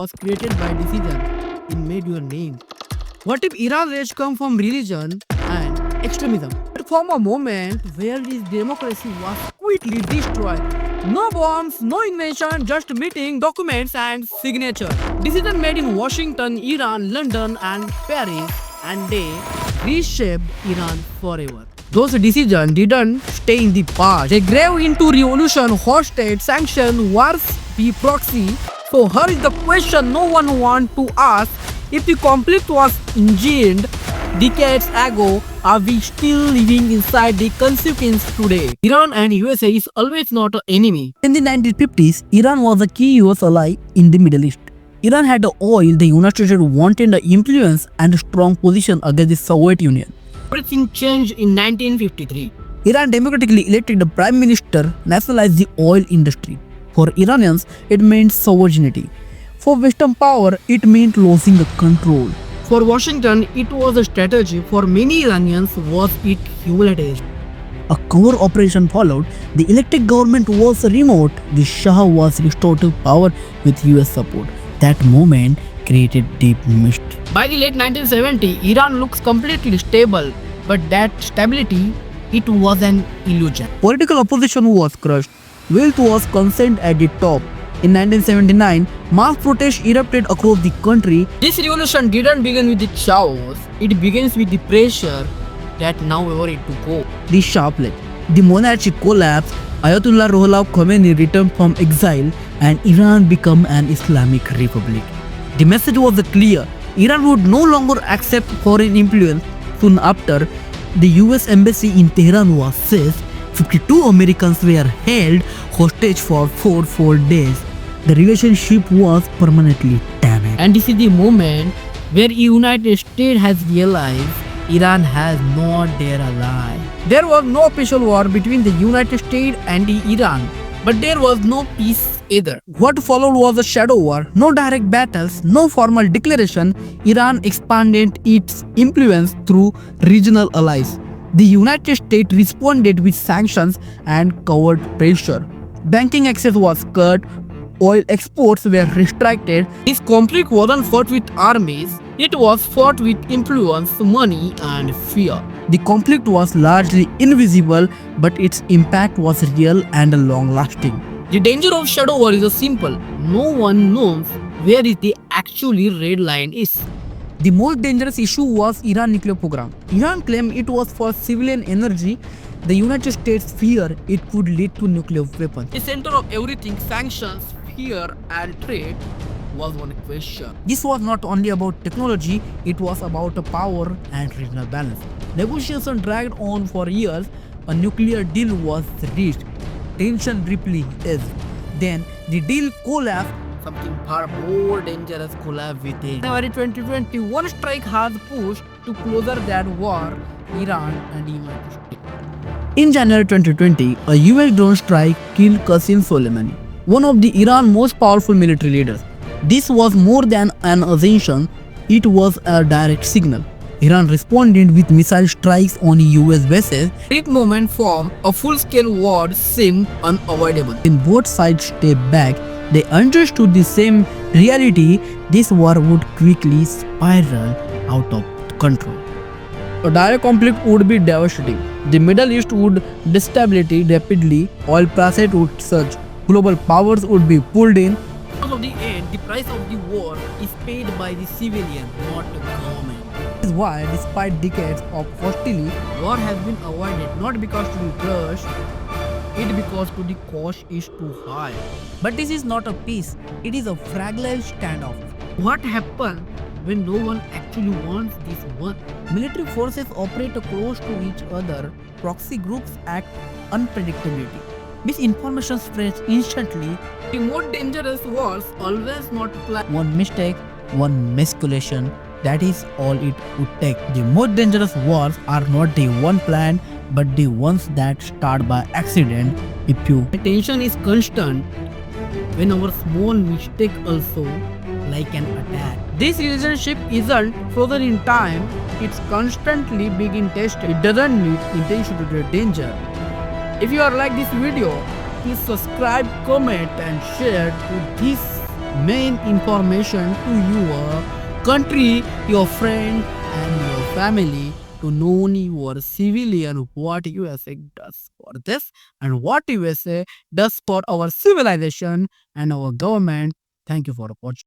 was created by decision it made your name. What if Iran's rage come from religion and extremism? But from a moment where this democracy was quickly destroyed. No bombs, no invention, just meeting, documents and signature. Decision made in Washington, Iran, London and Paris, and they reshaped Iran forever. Those decisions didn't stay in the past. They grew into revolution, hostage, sanction, wars, the proxy. So here is the question no one wants to ask. If the conflict was engineered decades ago, are we still living inside the consequence today? Iran and USA is always not an enemy. In the 1950s, Iran was a key US ally in the Middle East. Iran had the oil the United States wanted the influence and a strong position against the Soviet Union. Everything changed in 1953. Iran democratically elected the prime minister, nationalized the oil industry. For Iranians, it meant sovereignty. For Western power, it meant losing the control. For Washington, it was a strategy. For many Iranians, was it humanitarian? A covert operation followed. The elected government was removed. The Shah was restored to power with US support. That moment created deep mist. By the late 1970s, Iran looks completely stable, but that stability, it was an illusion. Political opposition was crushed. Wealth was concentrated at the top. In 1979, mass protests erupted across the country. This revolution didn't begin with the chaos, it begins with the pressure that now over it to go. The Shah fled. The monarchy collapsed. Ayatollah Ruhollah Khomeini returned from exile and Iran became an Islamic republic. The message was clear. Iran would no longer accept foreign influence. Soon after, the US embassy in Tehran was seized. 52 Americans were held hostage for 4 days. The relationship was permanently damaged. And this is the moment where the United States has realized Iran has not their ally. There was no official war between the United States and Iran, but there was no peace either. What followed was a shadow war, no direct battles, no formal declaration. Iran expanded its influence through regional allies. The United States responded with sanctions and covert pressure. Banking access was cut, oil exports were restricted. This conflict wasn't fought with armies, it was fought with influence, money and fear. The conflict was largely invisible, but its impact was real and long-lasting. The danger of shadow war is simple. No one knows where the actually red line is. The most dangerous issue was Iran nuclear program. Iran claimed it was for civilian energy. The United States feared it could lead to nuclear weapons. The center of everything, sanctions, fear and trade, was one question. This was not only about technology, it was about power and regional balance. Negotiations dragged on for years. A nuclear deal was reached. Tension briefly eased. Then the deal collapsed. Something far more dangerous collapsed with it. In January 2020, one strike has pushed to closer that war, Iran and the United States. In January 2020, a US drone strike killed Qassem Soleimani, one of the Iran's most powerful military leaders. This was more than an ascension, it was a direct signal. Iran responded with missile strikes on US bases. This moment formed a full-scale war seemed unavoidable. When both sides stepped back, they understood the same reality. This war would quickly spiral out of control. A direct conflict would be devastating. The Middle East would destabilize rapidly, oil prices would surge, global powers would be pulled in. Because of the end, the price of the war is paid by the civilian, not the government. This is why, despite decades of hostility, war has been avoided not because to be crushed, it because to the cost is too high. But this is not a peace, it is a fragile standoff. What happens when no one actually wants this one? Military forces operate close to each other, proxy groups act unpredictability. Misinformation spreads instantly. The more dangerous wars always multiply. One mistake, one miscalculation, that is all it would take. The most dangerous wars are not the one planned, but the ones that start by accident. If you tension is constant, when our small mistake also like an attack. This relationship isn't frozen in time, it's constantly being tested. It doesn't need intention to create danger. If you are like this video, please subscribe, comment and share to this main information to your country, your friend, and your family to know your civilian what USA does for this and what USA does for our civilization and our government. Thank you for watching.